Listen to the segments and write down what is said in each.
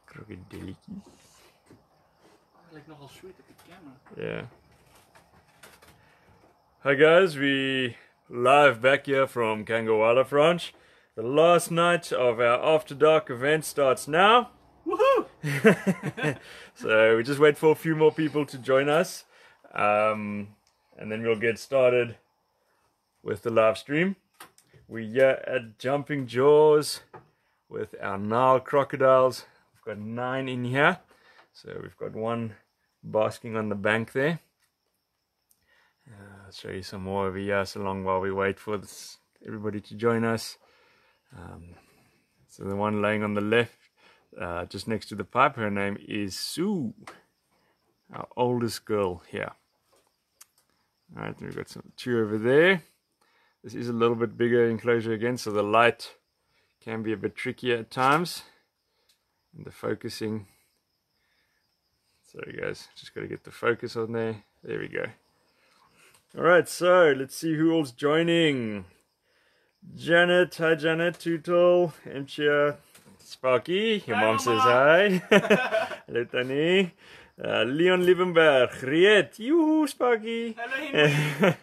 Krokodilletjies. Like nogal sweet op die camera. Yeah. Hi guys, we live back here from Cango Wildlife Ranch. The last night of our After Dark event starts now. Woohoo! So we just wait for a few more people to join us. And then we'll get started with the live stream. We're here at Jumping Jaws with our Nile Crocodiles. We've got 9 in here. So we've got one basking on the bank there. I'll show you some more over here so long while we wait for everybody to join us. So the one laying on the left, just next to the pipe, her name is Sue, our oldest girl here. Alright, we've got 2 over there. This is a little bit bigger enclosure again, so the light can be a bit trickier at times. And the focusing. Sorry guys, just got to get the focus on there. There we go. Alright, so let's see who all's joining. Janet, hi Janet, Tootle, Emchia, Sparky, your mom says hi. Hello Tani. Leon Liebenberg, Riet, yoo-hoo Sparky. Hello.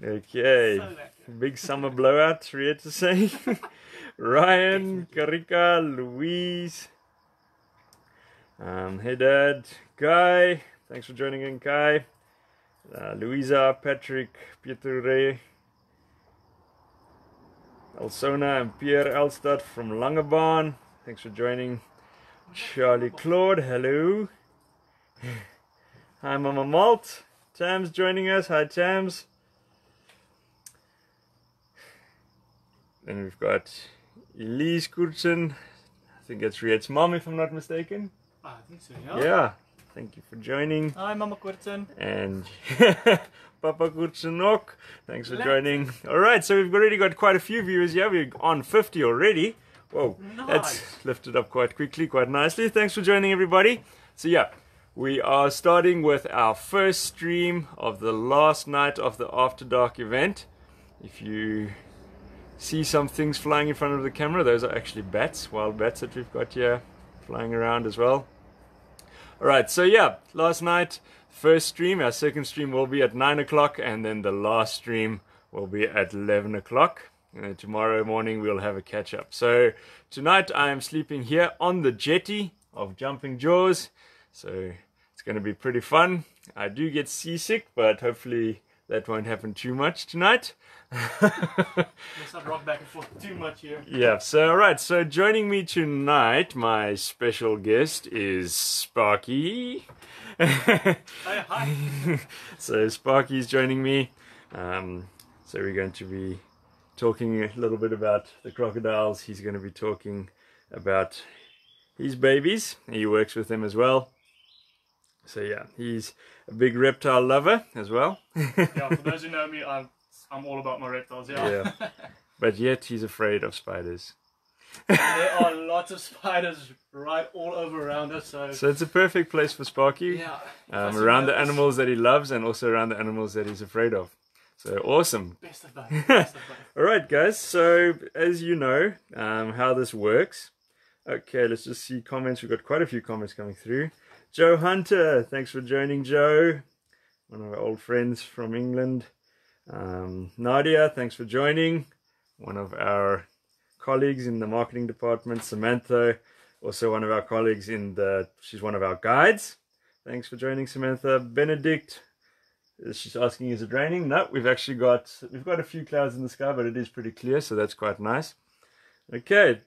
Okay, So big summer blowout, Riet to say. Ryan, Karika, Louise. Hey Dad, Kai, thanks for joining in Kai. Louisa, Patrick, Pieter Ray, Alsona and Pierre Elstad from Langebaan, thanks for joining. Charlie Claude, hello. Hi Mama Malt, Tam's joining us, hi Tams. Then we've got Elise Kurtsen, I think that's Riet's mom if I'm not mistaken. I think so, yeah. Yeah, thank you for joining. Hi Mama Kurtzen. And Papa Kurtsenok, thanks for joining. Alright, so we've already got quite a few viewers here. We're on 50 already. Whoa, Nice. That's lifted up quite quickly, quite nicely. Thanks for joining everybody. So yeah, we are starting with our first stream of the last night of the After Dark event. If you see some things flying in front of the camera, those are actually bats, wild bats that we've got here flying around as well. Alright, so yeah, last night, first stream, our second stream will be at 9 o'clock, and then the last stream will be at 11 o'clock. And tomorrow morning we'll have a catch up. So tonight I am sleeping here on the jetty of Jumping Jaws. So it's going to be pretty fun. I do get seasick, but hopefully that won't happen too much tonight. Let's not rock back and forth too much here. Yeah, so alright, so joining me tonight, my special guest is Sparky. Hi. So Sparky's joining me. So we're going to be talking a little bit about the crocodiles. He's going to be talking about his babies. He works with them as well. So yeah, he's a big reptile lover as well. Yeah, for those who know me, I'm all about my reptiles, yeah. Yeah. But yet he's afraid of spiders. There are lots of spiders right all over around us, so So it's a perfect place for Sparky. yeah. Around the animals that he loves and also around the animals that he's afraid of. So awesome. Best of both. Best of both. Alright guys, so as you know how this works. Okay, let's just see comments. We've got quite a few comments coming through. Joe Hunter, thanks for joining, Joe. One of our old friends from England. Nadia, thanks for joining. One of our colleagues in the marketing department. Samantha, also one of our colleagues she's one of our guides. Thanks for joining, Samantha. Benedict, she's asking, is it raining? No, we've got a few clouds in the sky, but it is pretty clear, so that's quite nice. Okay.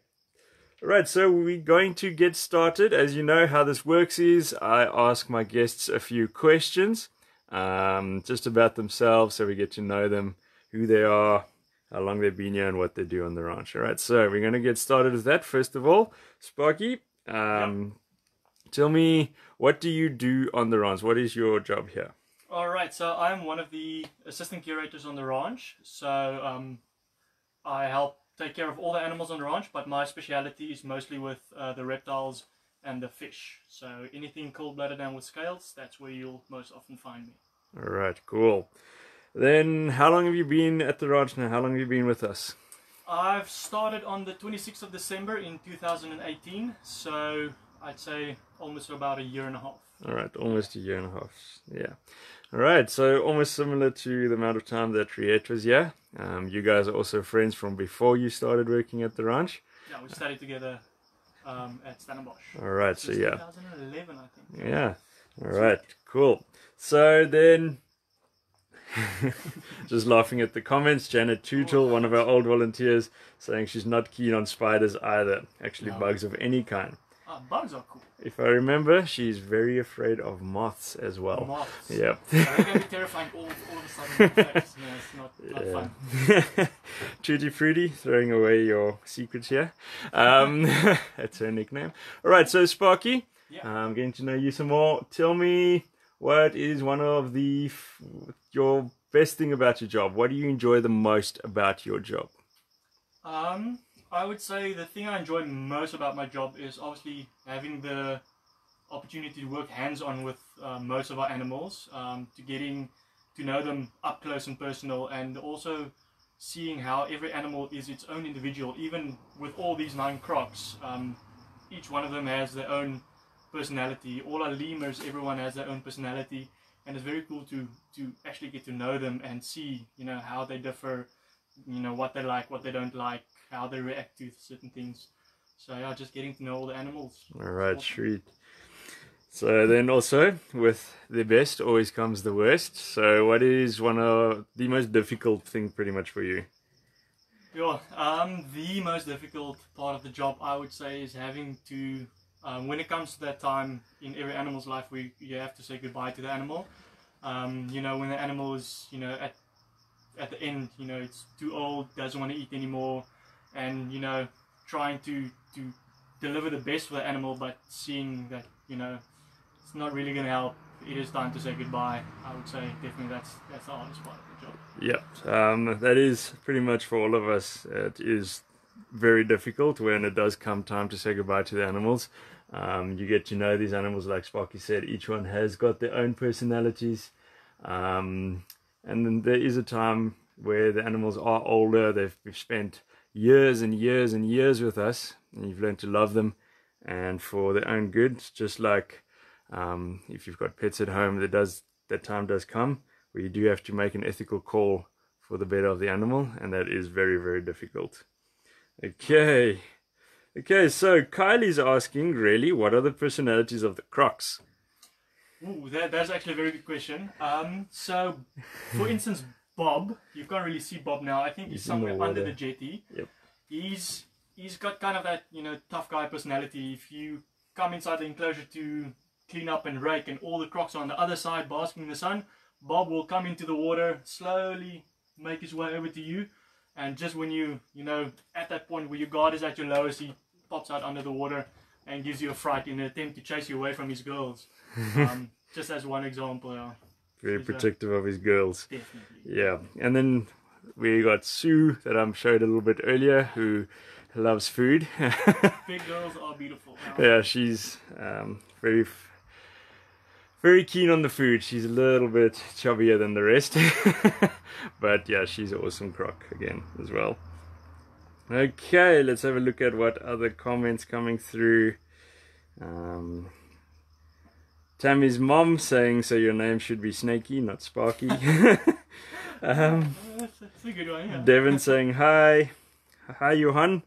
Alright, so we're going to get started. As you know, how this works is I ask my guests a few questions just about themselves, so we get to know them, who they are, how long they've been here, and what they do on the ranch. Alright, so we're going to get started with that. First of all, Sparky, tell me, what do you do on the ranch? What is your job here? Alright, so I'm one of the assistant curators on the ranch. So I help take care of all the animals on the ranch, but my speciality is mostly with the reptiles and the fish. So anything cold-blooded and with scales, that's where you'll most often find me. Alright, cool. Then how long have you been at the ranch now? How long have you been with us? I've started on the 26th of December in 2018, so I'd say almost about a year and a half. All right, almost a year and a half. Yeah. All right, so almost similar to the amount of time that Riet was here. You guys are also friends from before you started working at the ranch. Yeah, we studied together at Stellenbosch. All right, so yeah. 2011, I think. Yeah. All right, cool. So then, just laughing at the comments, Janet Tootle, one of our old volunteers, saying she's not keen on spiders either. Actually, No. bugs of any kind. Bugs are cool. If I remember, she's very afraid of moths as well. Moths. Yep. So they're going to be terrifying all of a sudden. No, it's not fun. Tutti Frutti, throwing away your secrets here. That's her nickname. All right, so Sparky, Yeah. I'm getting to know you some more. Tell me, what is one of your best thing about your job? What do you enjoy the most about your job? I would say the thing I enjoy most about my job is obviously having the opportunity to work hands-on with most of our animals, to getting to know them up close and personal, and also seeing how every animal is its own individual. Even with all these 9 Crocs, each one of them has their own personality. All our lemurs, everyone has their own personality, and it's very cool to actually get to know them and see, you know, how they differ, you know, what they like, what they don't like, how they react to certain things. So yeah, just getting to know all the animals. All right, sweet. So then also, with the best always comes the worst. So what is one of the most difficult thing pretty much for you? Yeah, the most difficult part of the job, I would say, is having to, when it comes to that time in every animal's life where you have to say goodbye to the animal. You know, when the animal is, you know, at the end, you know, it's too old, doesn't want to eat anymore, and, you know, trying to deliver the best for the animal, but seeing that, you know, it's not really going to help. It is time to say goodbye. I would say definitely that's the hardest part of the job. Yep, that is pretty much for all of us. It is very difficult when it does come time to say goodbye to the animals. You get to know these animals, like Sparky said, each one has got their own personalities. And then there is a time where the animals are older, we've spent years and years and years with us, and you've learned to love them, and for their own good, just like if you've got pets at home, that time does come where you do have to make an ethical call for the better of the animal, and that is very, very difficult. Okay, so Kylie's asking, really, what are the personalities of the Crocs? Ooh, that's actually a very good question. So, for instance, Bob, you can't really see Bob now. I think he's somewhere under the jetty. Yep. He's got kind of that, you know, tough guy personality. If you come inside the enclosure to clean up and rake, and all the Crocs are on the other side basking in the sun, Bob will come into the water, slowly make his way over to you, and just when you know, at that point where your guard is at your lowest, he pops out under the water and gives you a fright in an attempt to chase you away from his girls. Just as one example. Yeah. Very protective of his girls. Definitely. Yeah, and then we got Sue that I showed a little bit earlier, who loves food. Big girls are beautiful. Yeah, she's very keen on the food. She's a little bit chubbier than the rest. But yeah, she's an awesome Croc again as well. Okay, let's have a look at what other comments coming through. Tammy's mom saying, so your name should be Snaky, not Sparky. That's a good one, yeah. Devin saying hi. Hi, Johan.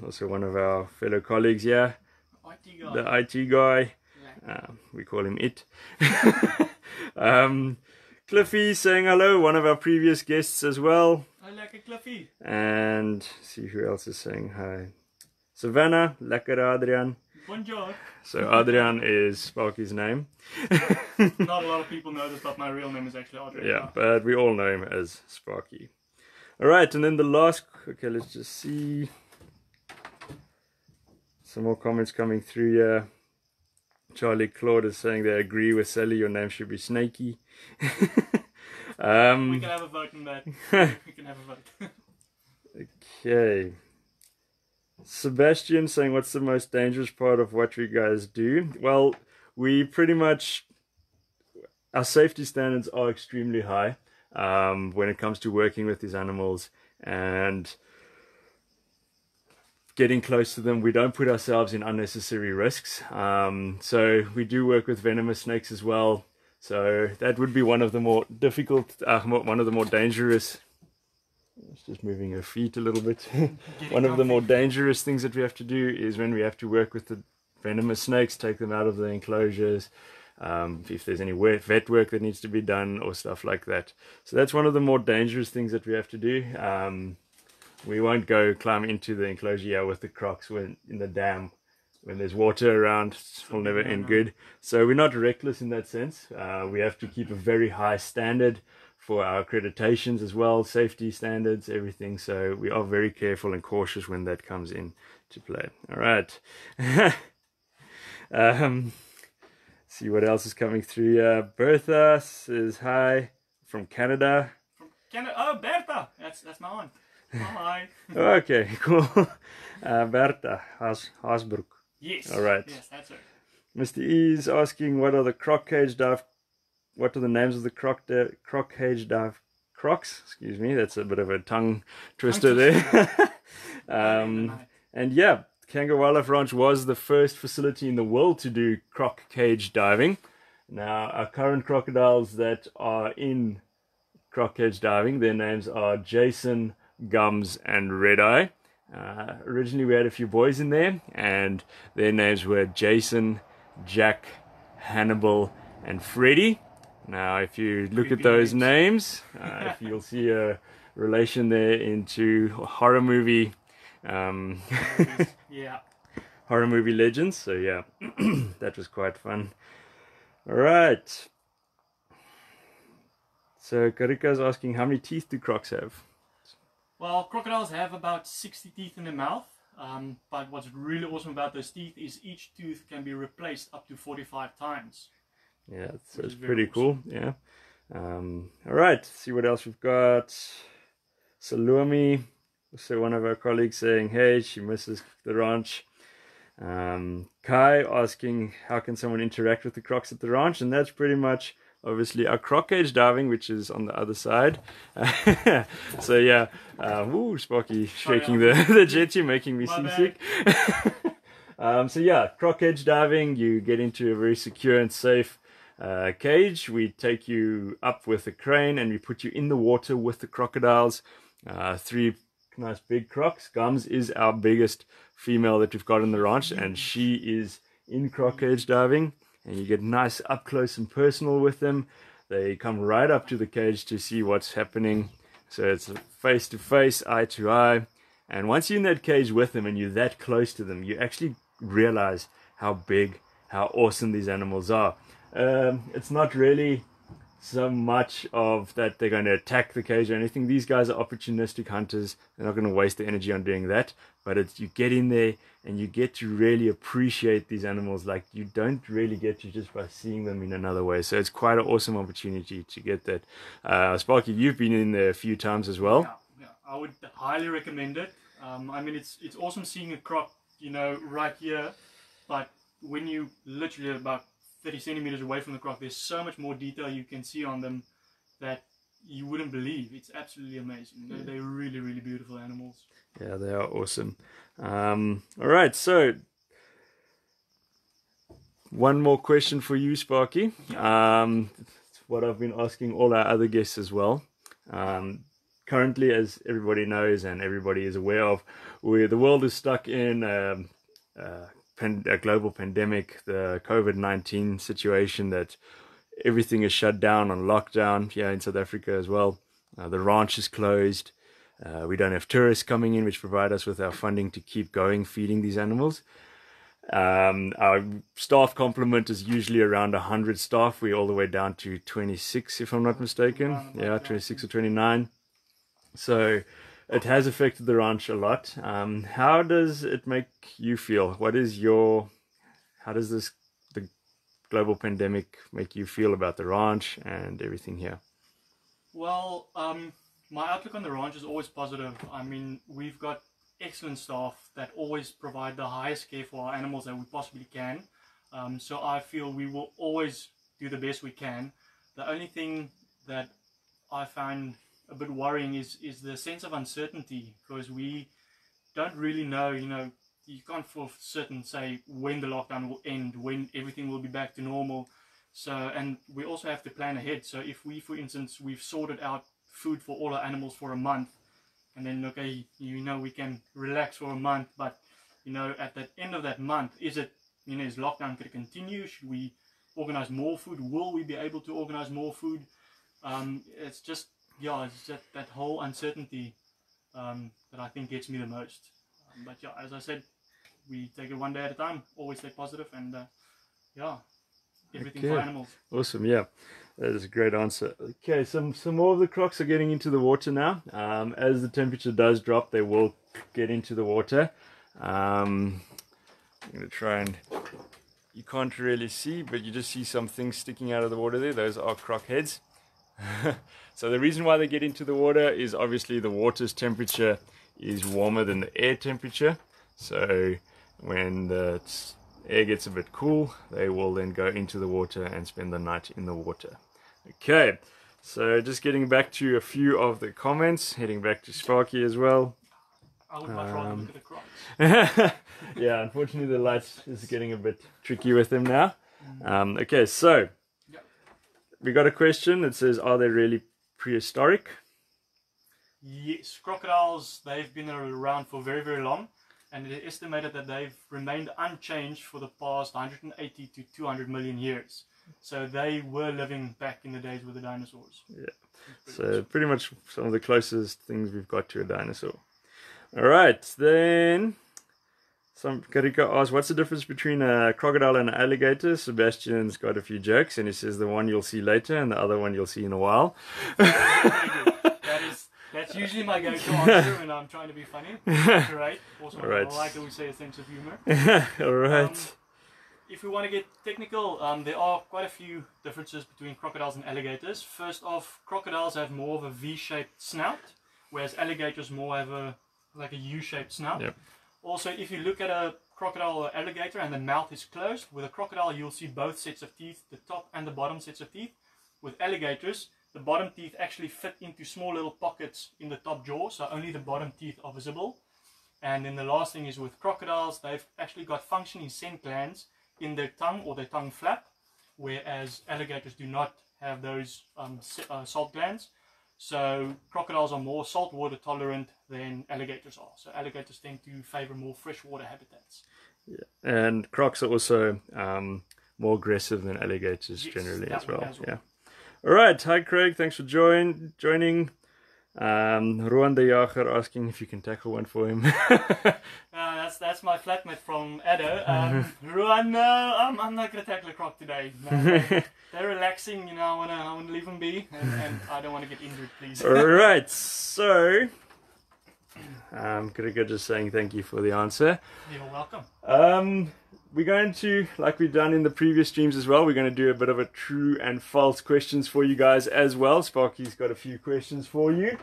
Also one of our fellow colleagues here. IT guy. The IT guy. We call him It. Cliffy saying hello, one of our previous guests as well. I like a Cliffy. And see who else is saying hi. Savannah, lekker Adrian. Bonjour. So Adrian is Sparky's name. Not a lot of people know this, but my real name is actually Adrian. Yeah, but we all know him as Sparky. Alright, and then the last, okay, let's just see. Some more comments coming through here. Charlie Claude is saying they agree with Sally, your name should be Snaky. We can have a vote on that. We can have a vote. Okay. Sebastian saying, what's the most dangerous part of what you guys do? Well, we pretty much, our safety standards are extremely high when it comes to working with these animals, and getting close to them. We don't put ourselves in unnecessary risks. So we do work with venomous snakes as well. So that would be one of the more difficult, one of the more dangerous. It's just moving her feet a little bit. One of the more dangerous things that we have to do is when we have to work with the venomous snakes, take them out of the enclosures. If there's any vet work that needs to be done or stuff like that. So that's one of the more dangerous things that we have to do. We won't go climb into the enclosure with the Crocs when in the dam. When there's water around, it will never end good. So we're not reckless in that sense. We have to keep a very high standard for our accreditations as well, safety standards, everything. So we are very careful and cautious when that comes in to play. All right. See what else is coming through. Bertha says hi from Canada. From Canada. Oh, Bertha. That's my one. Hi. Okay, cool. Bertha Haasbroek. Yes. All right. Yes, that's it. Mr. E is asking, what are the croc cage dive? What are the names of the croc cage dive Crocs? Excuse me, that's a bit of a tongue twister there. And yeah, Cango Wildlife Ranch was the first facility in the world to do croc cage diving. Now, our current crocodiles that are in croc cage diving, their names are Jason, Gums, and Red Eye. Originally, we had a few boys in there, and their names were Jason, Jack, Hannibal, and Freddy. Now, if you look at those names, if you'll see a relation there into horror movie, yeah, horror movie legends. So yeah, that was quite fun. All right. So Karika's asking, how many teeth do Crocs have? Well, crocodiles have about 60 teeth in their mouth. But what's really awesome about those teeth is each tooth can be replaced up to 45 times. Yeah, so it's pretty cool. Yeah. All right, see what else we've got. Salumi, also one of our colleagues, saying hey, she misses the ranch. Kai asking, how can someone interact with the Crocs at the ranch? And that's pretty much obviously our croc cage diving, which is on the other side. So yeah, Sparky shaking the jetty, making me seasick. So yeah, croc cage diving, you get into a very secure and safe cage. We take you up with a crane and we put you in the water with the crocodiles. 3 nice big crocs. Gums is our biggest female that we've got in the ranch, and she is in croc cage diving, and you get nice up close and personal with them. They come right up to the cage to see what's happening. So it's face to face, eye to eye. And once you're in that cage with them and you're that close to them, you actually realize how big, how awesome these animals are. It's not really so much of that they're going to attack the cage or anything. These guys are opportunistic hunters. They're not going to waste their energy on doing that. But it's, you get in there and you get to really appreciate these animals like you don't really get to just by seeing them in another way. So it's quite an awesome opportunity to get that. Sparky, you've been in there a few times as well. Yeah, I would highly recommend it. I mean, it's awesome seeing a croc, you know, right here. But when you literally about 30 centimeters away from the croc, there's so much more detail you can see on them that you wouldn't believe. It's absolutely amazing. They're really, really beautiful animals. Yeah, they are awesome. All right, so one more question for you, Sparky. It's what I've been asking all our other guests as well. Currently, as everybody knows and everybody is aware of, the world is stuck in a global pandemic, the COVID-19 situation, that everything is shut down on lockdown here in South Africa as well. The ranch is closed. We don't have tourists coming in, which provide us with our funding to keep going, feeding these animals. Our staff complement is usually around 100 staff. We're all the way down to 26, if I'm not mistaken. Yeah, 26 or 29. So it has affected the ranch a lot. How does it make you feel? How does the global pandemic make you feel about the ranch and everything here? Well, my outlook on the ranch is always positive. I mean, we've got excellent staff that always provide the highest care for our animals that we possibly can. So I feel we will always do the best we can. The only thing that I find a bit worrying is the sense of uncertainty, because we don't really know, you know, you can't for certain say when the lockdown will end, when everything will be back to normal. So, and we also have to plan ahead. So if we, for instance, we've sorted out food for all our animals for a month, and then, okay, you know, we can relax for a month, but, you know, at the end of that month, is it, you know, is lockdown going to continue? Should we organize more food? Will we be able to organize more food? It's just, yeah, it's just that whole uncertainty that I think gets me the most. But yeah, as I said, we take it one day at a time, always stay positive, and yeah, everything for animals. Awesome, yeah. That is a great answer. Okay, some more of the crocs are getting into the water now. As the temperature does drop, they will get into the water. I'm going to try and... You can't really see, but you just see some things sticking out of the water there. Those are croc heads. So the reason why they get into the water is obviously the water's temperature is warmer than the air temperature. So when the air gets a bit cool, they will then go into the water and spend the night in the water. Okay, so just getting back to a few of the comments, heading back to Sparky as well. I would much rather look at the Crocs. Yeah, unfortunately the light is getting a bit tricky with them now. Okay, so we got a question that says, are they really prehistoric? Yes, crocodiles, they've been around for very, very long, and it is estimated that they've remained unchanged for the past 180 to 200 million years. So they were living back in the days with the dinosaurs. Yeah, so pretty much some of the closest things we've got to a dinosaur. Alright, then some Karika asks, what's the difference between a crocodile and an alligator? Sebastian's got a few jokes, and he says the one you'll see later and the other one you'll see in a while. That's usually my go-to answer when I'm trying to be funny. Great. Also, I like that we say a sense of humor. Alright. If we want to get technical, there are quite a few differences between crocodiles and alligators. First off, crocodiles have more of a V-shaped snout, whereas alligators more have a U-shaped snout. Yep. Also, if you look at a crocodile or alligator and the mouth is closed, with a crocodile you'll see both sets of teeth, the top and the bottom sets of teeth. With alligators, the bottom teeth actually fit into small little pockets in the top jaw, so only the bottom teeth are visible. And then the last thing is with crocodiles, they've actually got functioning scent glands in their tongue or their tongue flap, whereas alligators do not have those salt glands. So crocodiles are more saltwater tolerant than alligators are. So alligators tend to favor more freshwater habitats. Yeah, and crocs are also more aggressive than alligators generally as well. Yeah. All right, hi Craig, thanks for joining. Ruan de Jager asking if you can tackle one for him. That's my flatmate from Addo. Ruan, no, I'm not gonna tackle a croc today. No, they're relaxing, you know. I wanna leave them be, and I don't want to get injured, please. All right, so Krika just saying thank you for the answer. You're welcome. We're going to, like we've done in the previous streams as well, we're going to do a bit of a true and false questions for you guys as well. Sparky's got a few questions for you.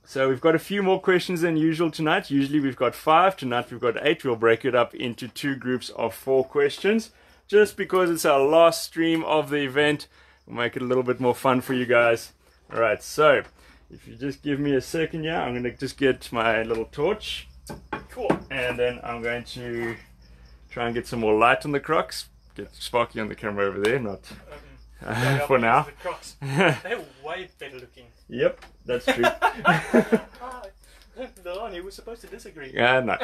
So we've got a few more questions than usual tonight. Usually we've got 5. Tonight we've got 8. We'll break it up into 2 groups of 4 questions. Just because it's our last stream of the event, we'll make it a little bit more fun for you guys. Alright, so if you just give me a second here, I'm going to just get my little torch. Cool. And then I'm going to try and get some more light on the crocs. Get Sparky on the camera over there, not for now. The crocs. They're way better looking. Yep, that's true. Delano, we're supposed to disagree. Yeah, no.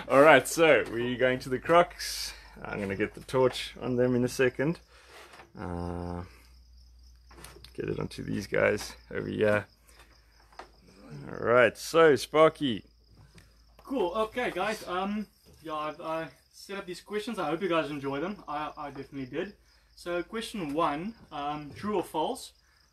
Alright, so we're going to the crocs. I'm going to get the torch on them in a second. Get it onto these guys over here. Alright, so Sparky. Cool. Okay, guys. Yeah, I set up these questions. I hope you guys enjoy them. I definitely did. So, question 1: true or false?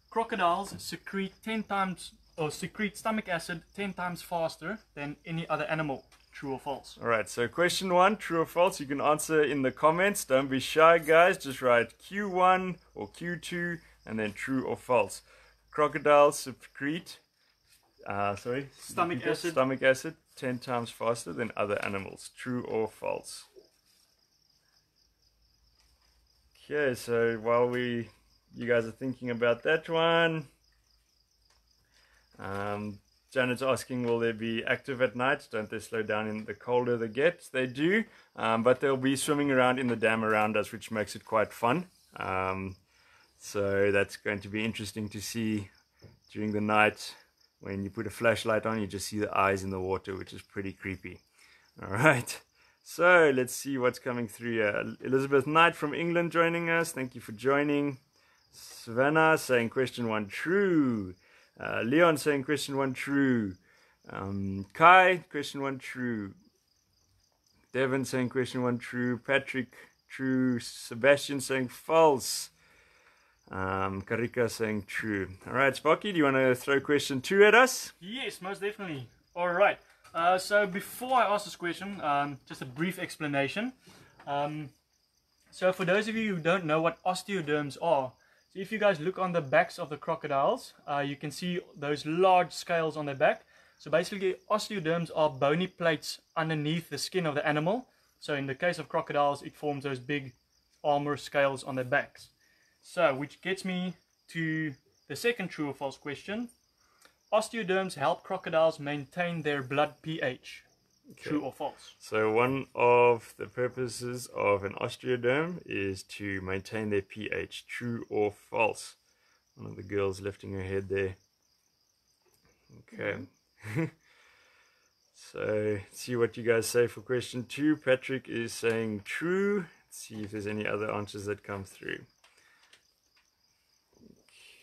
Crocodiles secrete 10 times or secrete stomach acid 10 times faster than any other animal. True or false? All right. So, question 1: true or false? You can answer in the comments. Don't be shy, guys. Just write Q1 or Q2, and then true or false. Crocodiles secrete. Stomach acid 10 times faster than other animals. True or false? Okay, so while you guys are thinking about that one, Janet's asking, will they be active at night? Don't they slow down in the colder they get? They do, but they'll be swimming around in the dam around us, which makes it quite fun. So that's going to be interesting to see during the night. When you put a flashlight on, you just see the eyes in the water, which is pretty creepy. All right, so let's see what's coming through here. Elizabeth Knight from England joining us. Thank you for joining. Savannah saying question 1 true. Leon saying question 1 true. Kai, question 1 true. Devin saying question 1 true. Patrick, true. Sebastian saying false. Karika saying true. Alright, Sparky, do you want to throw question 2 at us? Yes, most definitely. Alright, so before I ask this question, just a brief explanation. So for those of you who don't know what osteoderms are, so if you guys look on the backs of the crocodiles, you can see those large scales on their back. So basically, osteoderms are bony plates underneath the skin of the animal. So in the case of crocodiles, it forms those big armor scales on their backs. So, which gets me to the second true or false question. Osteoderms help crocodiles maintain their blood pH. Okay. True or false? So one of the purposes of an osteoderm is to maintain their pH. True or false? One of the girls lifting her head there. Okay. So let's see what you guys say for question 2. Patrick is saying true. Let's see if there's any other answers that come through.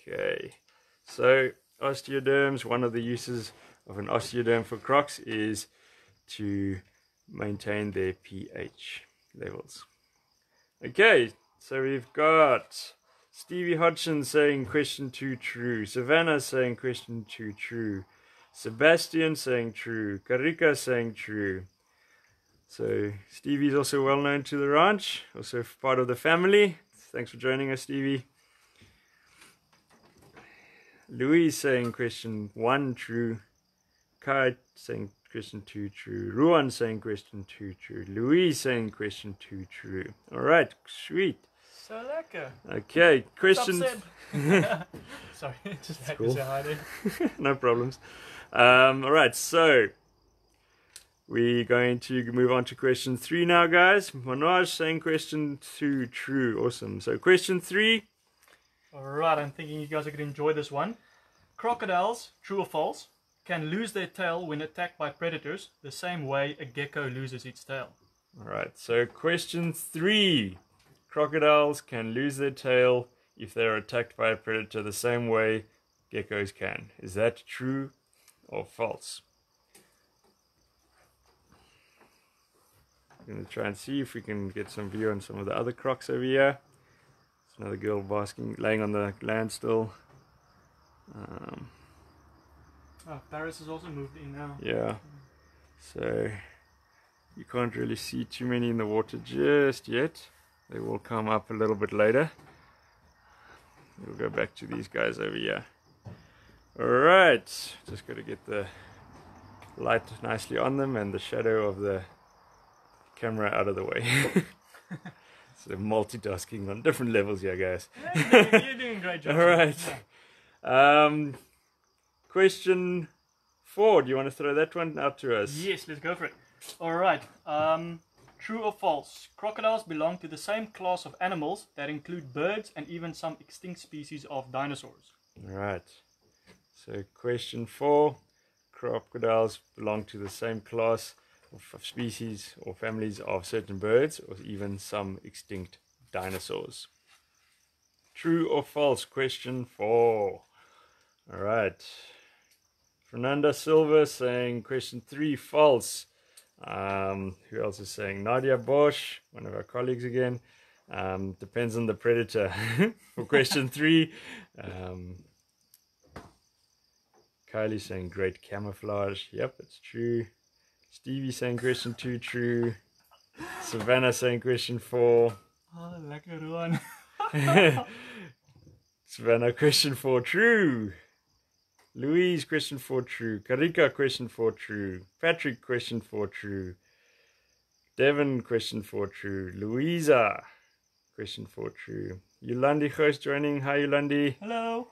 Okay. So osteoderms, one of the uses of an osteoderm for Crocs is to maintain their pH levels. Okay, so we've got Stevie Hodgson saying question 2 true, Savannah saying question 2 true, Sebastian saying true, Karika saying true. So Stevie's also well known to the ranch, also part of the family. Thanks for joining us, Stevie. Louis saying question 1 true, Kai saying question 2 true, Ruan saying question 2 true, Louise saying question 2 true. Alright, sweet. So lekker. Okay, question. Sorry, just had to say hi there. No problems. Alright, so we're going to move on to question 3 now, guys. Manoj saying question 2 true. Awesome. So question 3. Alright, I'm thinking you guys are going to enjoy this one. Crocodiles, true or false, can lose their tail when attacked by predators the same way a gecko loses its tail. Alright, so question 3. Crocodiles can lose their tail if they are attacked by a predator the same way geckos can. Is that true or false? I'm going to try and see if we can get some view on some of the other crocs over here. There's another girl basking, laying on the land still. Paris has also moved in now. Yeah, so you can't really see too many in the water just yet. They will come up a little bit later. We'll go back to these guys over here. Alright, just got to get the light nicely on them and the shadow of the camera out of the way. So multitasking on different levels here, guys. Yeah, you're doing a great job. Alright. Yeah. Question 4. Do you want to throw that one out to us? Yes, let's go for it. Alright. True or false? Crocodiles belong to the same class of animals that include birds and even some extinct species of dinosaurs. Alright. So question 4. Crocodiles belong to the same class of species or families of certain birds or even some extinct dinosaurs. True or false? Question 4. Alright. Fernanda Silva saying question 3 false. Who else is saying? Nadia Bosch, one of our colleagues again. Depends on the predator. For question 3. Kylie saying great camouflage. Yep, it's true. Stevie saying question 2 true. Savannah saying question 4. Oh, lekker one. Savannah question 4 true. Louise question 4 true. Karika question 4 true. Patrick question 4 true. Devin question 4 true. Louisa question 4 true. Yolandi Ghost joining. Hi Yolandi. Hello.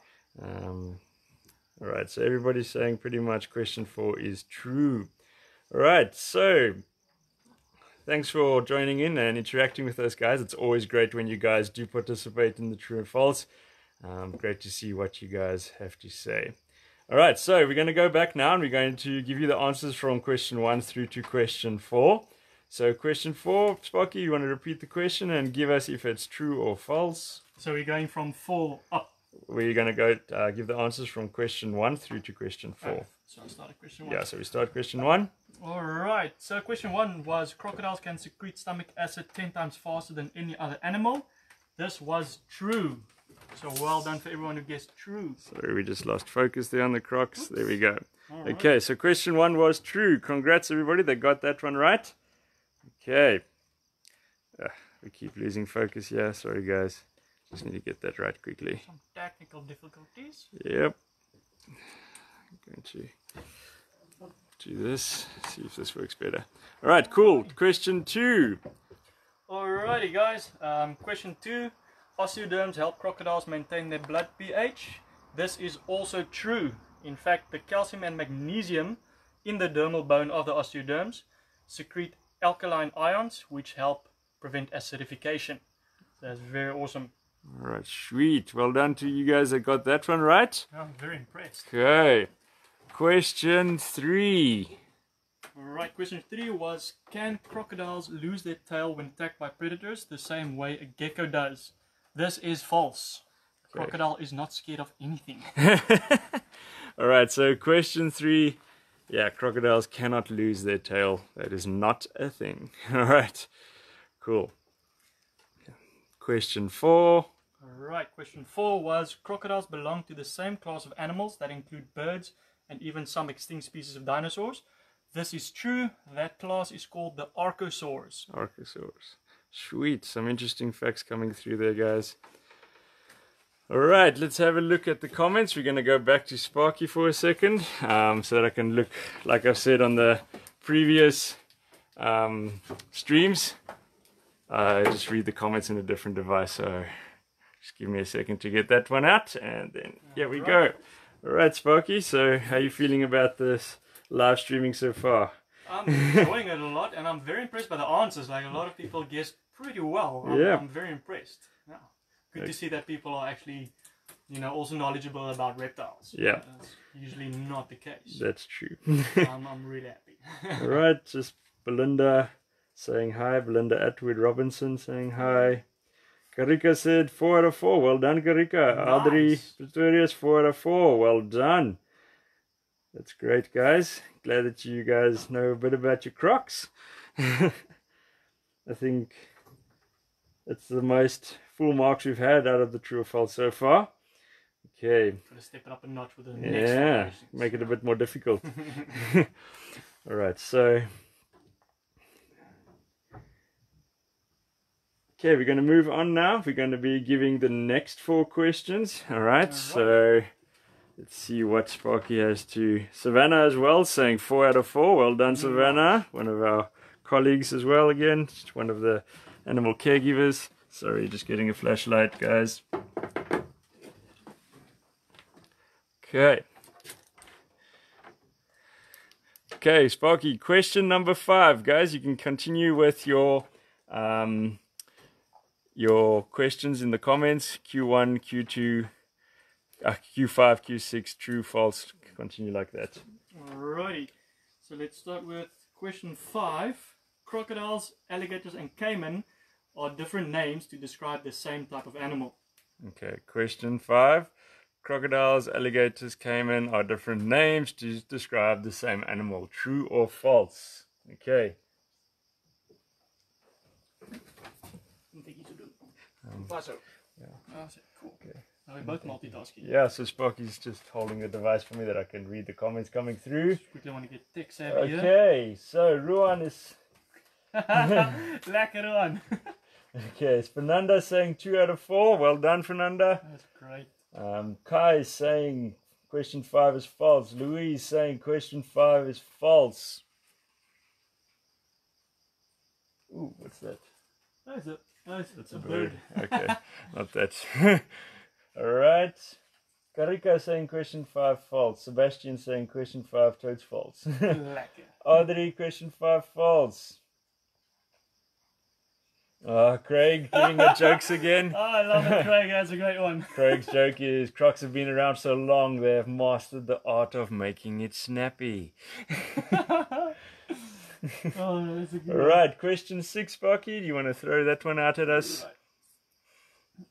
All right, so everybody's saying pretty much question 4 is true. All right, so thanks for joining in and interacting with us, guys. It's always great when you guys do participate in the true and false. Great to see what you guys have to say. All right, so we're going to go back now and we're going to give you the answers from question 1 through to question 4. So question 4, Sparky, you want to repeat the question and give us if it's true or false? So we're going from 4 up. We're going to go give the answers from question 1 through to question 4. Oh, so I started question 1. Yeah, so we start question 1. Alright, so question 1 was crocodiles can secrete stomach acid 10 times faster than any other animal. This was true. So well done for everyone who guessed true. Sorry, we just lost focus there on the Crocs. Oops. There we go. Right. Okay, so question 1 was true. Congrats everybody, they got that one right. Okay. We keep losing focus here. Sorry guys. Just need to get that right quickly. Some technical difficulties. Yep. I'm going to do this. See if this works better. Alright, cool. Question 2. Alrighty guys. Question 2. Osteoderms help crocodiles maintain their blood pH. This is also true. In fact, the calcium and magnesium in the dermal bone of the osteoderms secrete alkaline ions which help prevent acidification. That's very awesome. Alright, sweet. Well done to you guys that got that one right. I'm very impressed. Okay. Question 3. Alright, question 3 was, can crocodiles lose their tail when attacked by predators the same way a gecko does? This is false. A crocodile is not scared of anything. Alright, so question 3. Yeah, crocodiles cannot lose their tail. That is not a thing. Alright, cool. Question 4. Alright, question 4 was, crocodiles belong to the same class of animals that include birds and even some extinct species of dinosaurs. This is true. That class is called the archosaurs. Archosaurs. Sweet, some interesting facts coming through there, guys. Alright, let's have a look at the comments. We're going to go back to Sparky for a second, so that I can look, like I've said on the previous streams, just read the comments in a different device, so just give me a second to get that one out, and then here we go. Alright Sparky, so how are you feeling about this live streaming so far? I'm enjoying it a lot, and I'm very impressed by the answers. Like, a lot of people guessed pretty well. I'm very impressed. Yeah. Good to see that people are actually, you know, also knowledgeable about reptiles. Yeah. That's usually not the case. That's true. I'm really happy. Alright, just Belinda saying hi. Belinda Atwood Robinson saying hi. Karika said 4 out of 4. Well done, Karika. Nice. Audrey Pretorius 4 out of 4. Well done. That's great, guys. Glad that you guys know a bit about your Crocs. I think it's the most full marks we've had out of the true or false so far. Okay. Gotta step it up a notch with the next Yeah, make it a bit more difficult. Alright, so okay, we're going to move on now. We're going to be giving the next 4 questions. Alright, so let's see what Sparky has to. Savannah as well, saying 4 out of 4. Well done, Savannah. One of our colleagues as well again. One of the animal caregivers. Sorry, just getting a flashlight, guys. Okay. Okay, Sparky, question number 5. Guys, you can continue with your questions in the comments. Q1, Q2, Q5, Q6, true, false. Continue like that. Alrighty. So let's start with question 5. Crocodiles, alligators and caiman are different names to describe the same type of animal. Okay, question 5. Crocodiles, alligators, caiman are different names to describe the same animal. True or false? Okay. Yeah. Cool. Okay. Now we're both multitasking. Yeah, so Sparky's just holding the device for me that I can read the comments coming through. We don't want to get tech savvy here. Okay, so Ruan is... Lekker on. Okay, it's Fernanda saying 2 out of 4. Well done, Fernanda. That's great. Kai is saying question 5 is false. Louise saying question 5 is false. Ooh, what's that? That's a bird. Okay, not that. Alright. Karika saying question 5 false. Sebastian saying question 5 totes false. Lekker. Audrey question 5 false. Oh, Craig giving the jokes again. Oh, I love it, Craig. That's a great one. Craig's joke is Crocs have been around so long they have mastered the art of making it snappy. Oh, that's a good one. Alright, question 6, Sparky. Do you want to throw that one out at us?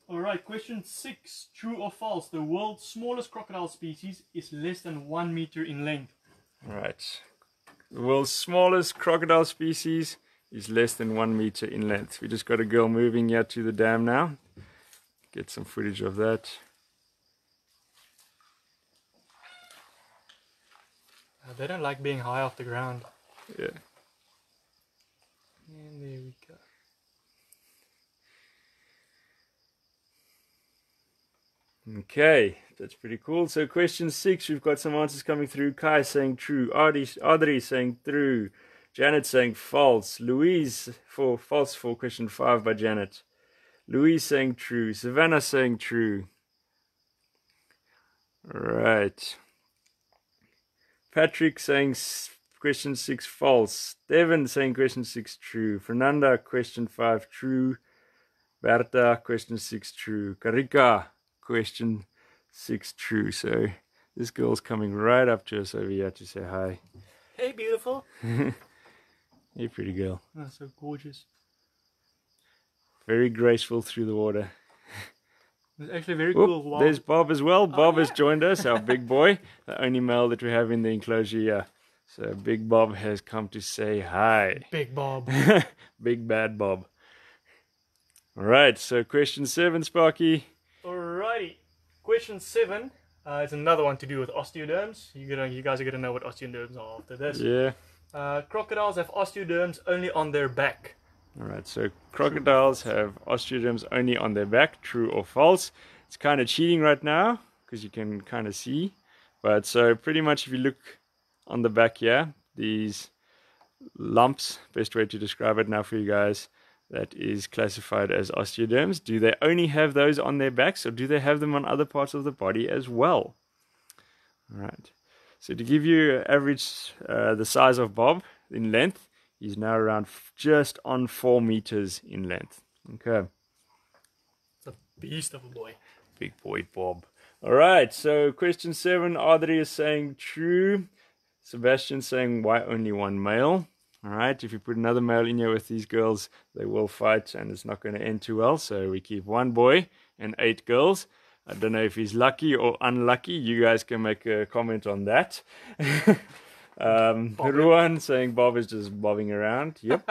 Alright, question 6. True or false? The world's smallest crocodile species is less than 1 meter in length. Alright. The world's smallest crocodile species is less than 1 meter in length. We just got a girl moving here to the dam now. Get some footage of that. They don't like being high off the ground. Yeah. And there we go. Okay, that's pretty cool. So question 6, we've got some answers coming through. Kai saying true, Audrey saying true, Janet saying false, Louise for false for question 5 by Janet, Louise saying true, Savannah saying true. Alright. Patrick saying question 6 false, Devin saying question 6 true, Fernanda question 5 true, Berta question 6 true, Karika question 6 true. So this girl's coming right up to us over here to say hi. Hey, beautiful. Hey, pretty girl. Oh, so gorgeous. Very graceful through the water. It's actually very Oop, cool. Wow. there's Bob as well. Bob has yeah. joined us, our big boy, the only male that we have in the enclosure here. So Big Bob has come to say hi. Big Bob. Big bad Bob. Alright, so question 7, Sparky. Alrighty. Question 7. It's another one to do with osteoderms. You guys are going to know what osteoderms are after this. Yeah. Crocodiles have osteoderms only on their back. Alright, so crocodiles have osteoderms only on their back, true or false. It's kind of cheating right now because you can kind of see. But so pretty much if you look on the back here, these lumps, best way to describe it now for you guys, that is classified as osteoderms. Do they only have those on their backs or do they have them on other parts of the body as well? Alright, so to give you an average, the size of Bob in length, he's now around just on 4 meters in length. Okay. It's a beast of a boy. Big boy Bob. Alright, so question 7, Audrey is saying true. Sebastian saying why only one male. Alright, if you put another male in here with these girls, they will fight and it's not going to end too well. So we keep 1 boy and 8 girls. I don't know if he's lucky or unlucky. You guys can make a comment on that. Ruan saying Bob is just bobbing around. Yep.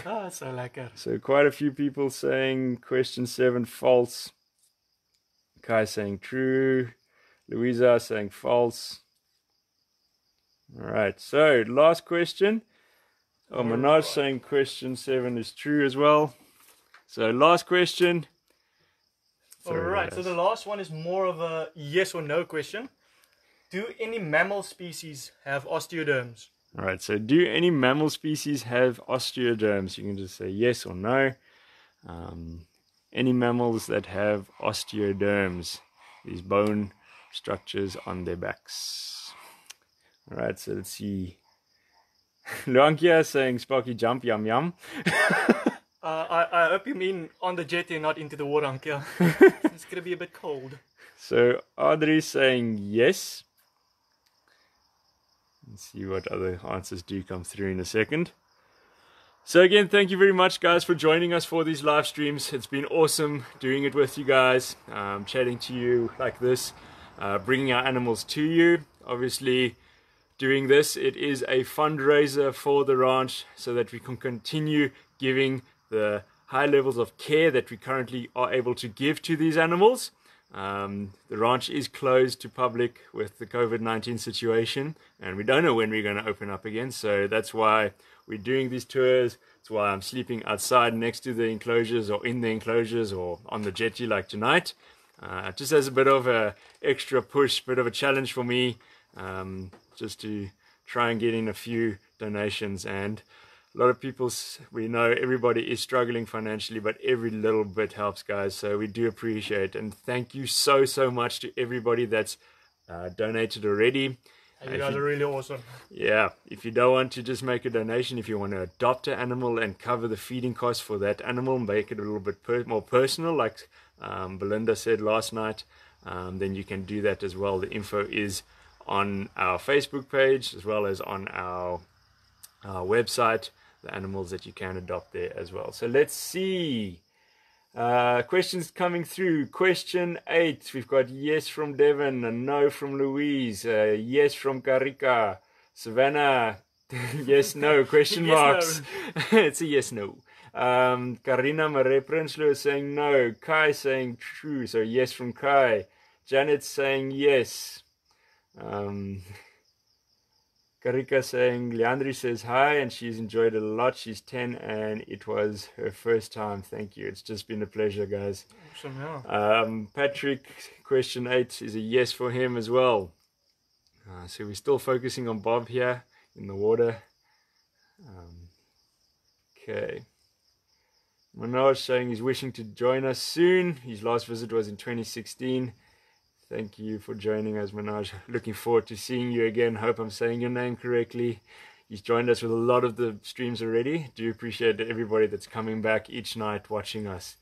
Ah, so lekker. So quite a few people saying question 7 false. Kai saying true. Louisa saying false. Alright, so last question. Oh, Manoj saying question 7 is true as well. So last question. Alright, so the last one is more of a yes or no question. Do any mammal species have osteoderms? Alright, so do any mammal species have osteoderms? You can just say yes or no. Any mammals that have osteoderms, these bone structures on their backs. Alright, so let's see. Luankia saying Sparky jump, yum yum. I hope you mean on the jetty and not into the water, Ankia. It's going to be a bit cold. So Audrey saying yes. Let's see what other answers do come through in a second. So again, thank you very much guys for joining us for these live streams. It's been awesome doing it with you guys, chatting to you like this, bringing our animals to you. Obviously doing this, it is a fundraiser for the ranch so that we can continue giving the high levels of care that we currently are able to give to these animals. The ranch is closed to public with the COVID-19 situation and we don't know when we're going to open up again, so that's why we're doing these tours. That's why I'm sleeping outside next to the enclosures or in the enclosures or on the jetty like tonight, just as a bit of a extra push, bit of a challenge for me, just to try and get in a few donations. And A lot of people, we know everybody is struggling financially, but every little bit helps, guys. So we do appreciate it. And thank you so much to everybody that's donated already. You guys are really awesome. Yeah, if you don't want to just make a donation, if you want to adopt an animal and cover the feeding costs for that animal, make it a little bit more personal, like Belinda said last night, then you can do that as well. The info is on our Facebook page as well as on our website, the animals that you can adopt there as well. So let's see. Questions coming through. Question 8, we've got yes from Devon, a no from Louise, yes from Karika, Savannah, yes, no, question Yes, marks. No. It's a yes, no. Karina Marie Prinsloo is saying no, Kai saying true, so yes from Kai. Janet saying yes. Karika saying, Leandri says hi and she's enjoyed it a lot. She's 10 and it was her first time. Thank you. It's just been a pleasure, guys. Awesome, yeah. Patrick, question 8 is a yes for him as well. So we're still focusing on Bob here in the water. Okay. Manoj saying he's wishing to join us soon. His last visit was in 2016. Thank you for joining us, Manoj. Looking forward to seeing you again. Hope I'm saying your name correctly. He's joined us with a lot of the streams already. Do appreciate everybody that's coming back each night watching us.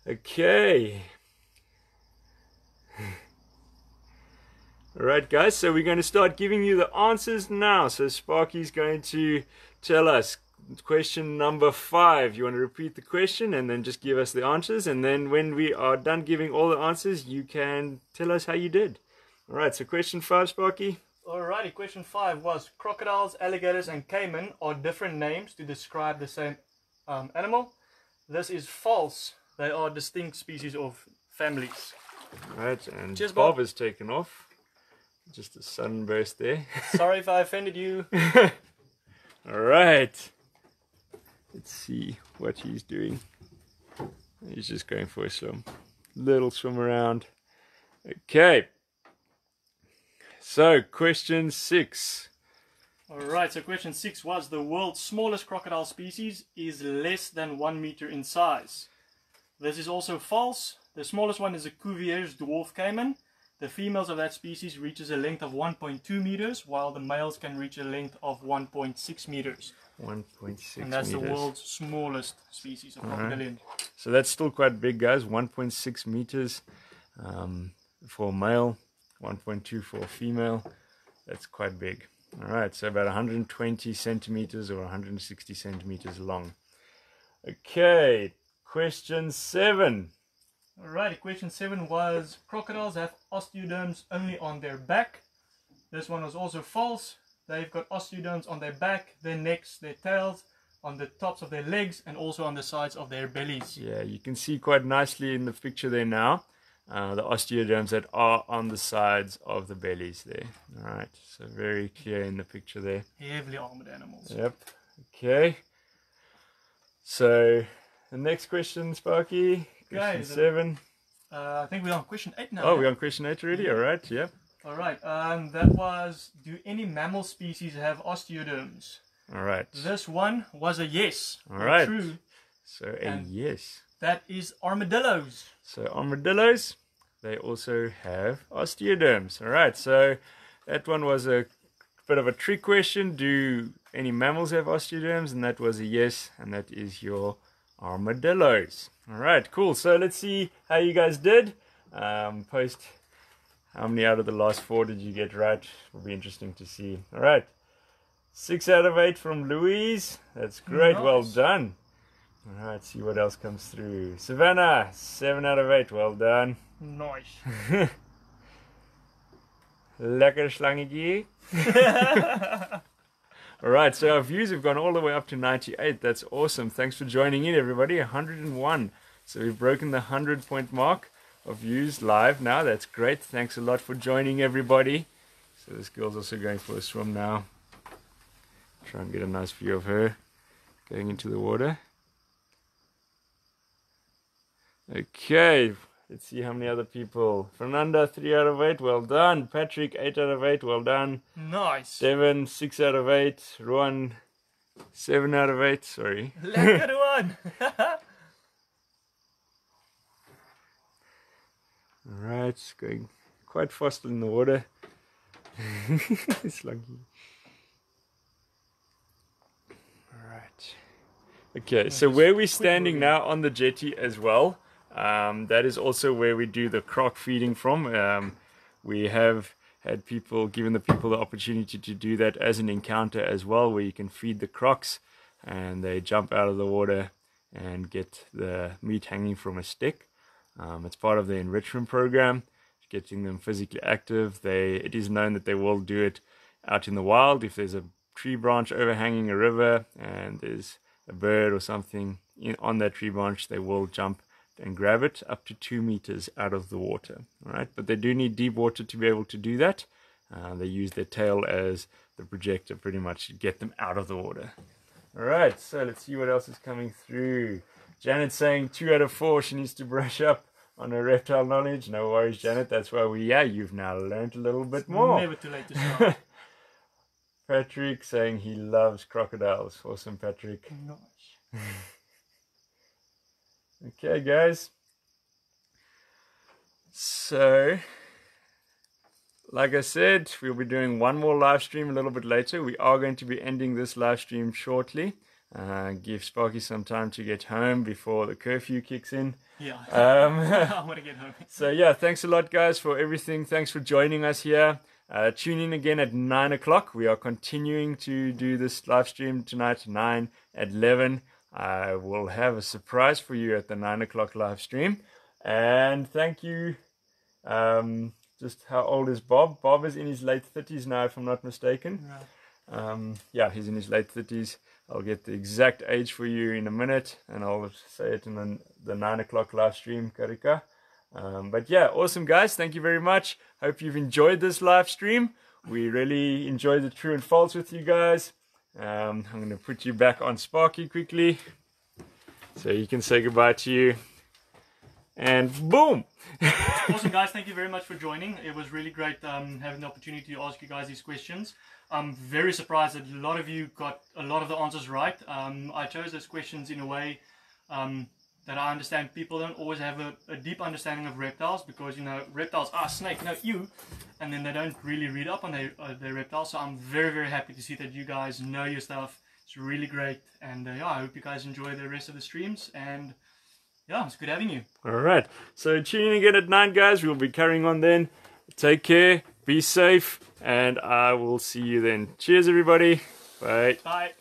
Okay. Alright guys, so we're going to start giving you the answers now. So Sparky's going to tell us question number 5. You want to repeat the question and then just give us the answers, and then when we are done giving all the answers you can tell us how you did. Alright, so question 5, Sparky. Alrighty, question 5 was crocodiles, alligators and caiman are different names to describe the same animal. This is false. They are distinct species of families. Alright, and cheers, Bob is taken off. Just a sunburst there. Sorry if I offended you. Alright. Let's see what he's doing. He's just going for a little swim around. Okay. So, question 6. Alright, so question 6 was the world's smallest crocodile species is less than 1 meter in size. This is also false. The smallest one is a Cuvier's dwarf caiman. The females of that species reaches a length of 1.2 meters, while the males can reach a length of 1.6 meters. 1.6 and that's meters. The world's smallest species of crocodilian. So that's still quite big, guys. 1.6 meters for a male, 1.2 for a female. That's quite big. Alright, so about 120 centimeters or 160 centimeters long. Okay, question 7. Alright, question 7 was crocodiles have osteoderms only on their back. This one was also false. They've got osteoderms on their back, their necks, their tails, on the tops of their legs, and also on the sides of their bellies. Yeah, you can see quite nicely in the picture there now, the osteoderms that are on the sides of the bellies there. Alright, so very clear in the picture there. Heavily armored animals. Yep, okay. So, the next question, Sparky. Question 7. I think we're on question 8 now. Oh, we're on question 8 already? Alright, yep. Alright, that was, do any mammal species have osteoderms? Alright. This one was a yes. Alright. True. So a yes. That is armadillos. So armadillos, they also have osteoderms. Alright, so that one was a bit of a trick question. Do any mammals have osteoderms? And that was a yes, and that is your armadillos. Alright, cool. So let's see how you guys did. Post how many out of the last 4 did you get right. Will be interesting to see. Alright, 6 out of 8 from Louise. That's great. Nice. Well done. Alright, see what else comes through. Savannah, 7 out of 8. Well done. Nice. Lekker slangetje. Alright, so our views have gone all the way up to 98. That's awesome. Thanks for joining in, everybody. 101. So we've broken the 100-point mark of views live now. That's great. Thanks a lot for joining, everybody. So this girl's also going for a swim now. Try and get a nice view of her going into the water. Okay, let's see how many other people. Fernanda, 3 out of 8. Well done. Patrick, 8 out of 8. Well done. Nice. Devon, 6 out of 8. Rowan, 7 out of 8, sorry. Lekker one! Alright, it's going quite fast in the water. It's lucky. Alright. Okay, so where we're standing now on the jetty as well, that is also where we do the croc feeding from. We have had people, given the people the opportunity to do that as an encounter as well, where you can feed the crocs and they jump out of the water and get the meat hanging from a stick. It's part of the enrichment program, getting them physically active. It is known that they will do it out in the wild. If there's a tree branch overhanging a river and there's a bird or something on that tree branch, they will jump and grab it up to 2 meters out of the water. All right, but they do need deep water to be able to do that. They use their tail as the projector pretty much to get them out of the water. All right, so let's see what else is coming through. Janet's saying 2 out of 4. She needs to brush up on her reptile knowledge. No worries, Janet. That's why you've now learned a little bit more. Never too late to start. Patrick saying he loves crocodiles. Awesome, Patrick. Gosh. Okay, guys. So, like I said, we'll be doing one more live stream a little bit later. We are going to be ending this live stream shortly. Give Sparky some time to get home before the curfew kicks in. Yeah, I want to get home. So yeah, thanks a lot, guys, for everything. Thanks for joining us here. Tune in again at 9 o'clock. We are continuing to do this live stream tonight, 9 at 11. I will have a surprise for you at the 9 o'clock live stream. And thank you. Just how old is Bob? Bob is in his late 30s now, if I'm not mistaken. Right. Yeah, he's in his late 30s. I'll get the exact age for you in a minute, and I'll say it in the 9 o'clock live stream, Karika. But yeah, awesome, guys. Thank you very much. Hope you've enjoyed this live stream. We really enjoyed the true and false with you guys. I'm going to put you back on Sparky quickly so you can say goodbye to you. And boom! Awesome, guys. Thank you very much for joining. It was really great having the opportunity to ask you guys these questions. I'm very surprised that a lot of you got a lot of the answers right. I chose those questions in a way that I understand people don't always have a deep understanding of reptiles, because, you know, reptiles are snake, no, you, and then they don't really read up on their reptiles. So I'm very, very happy to see that you guys know your stuff. It's really great, and yeah, I hope you guys enjoy the rest of the streams, and yeah, it's good having you. Alright, so tune in again at 9, guys. We'll be carrying on then. Take care, be safe, and I will see you then. Cheers, everybody. Bye. Bye.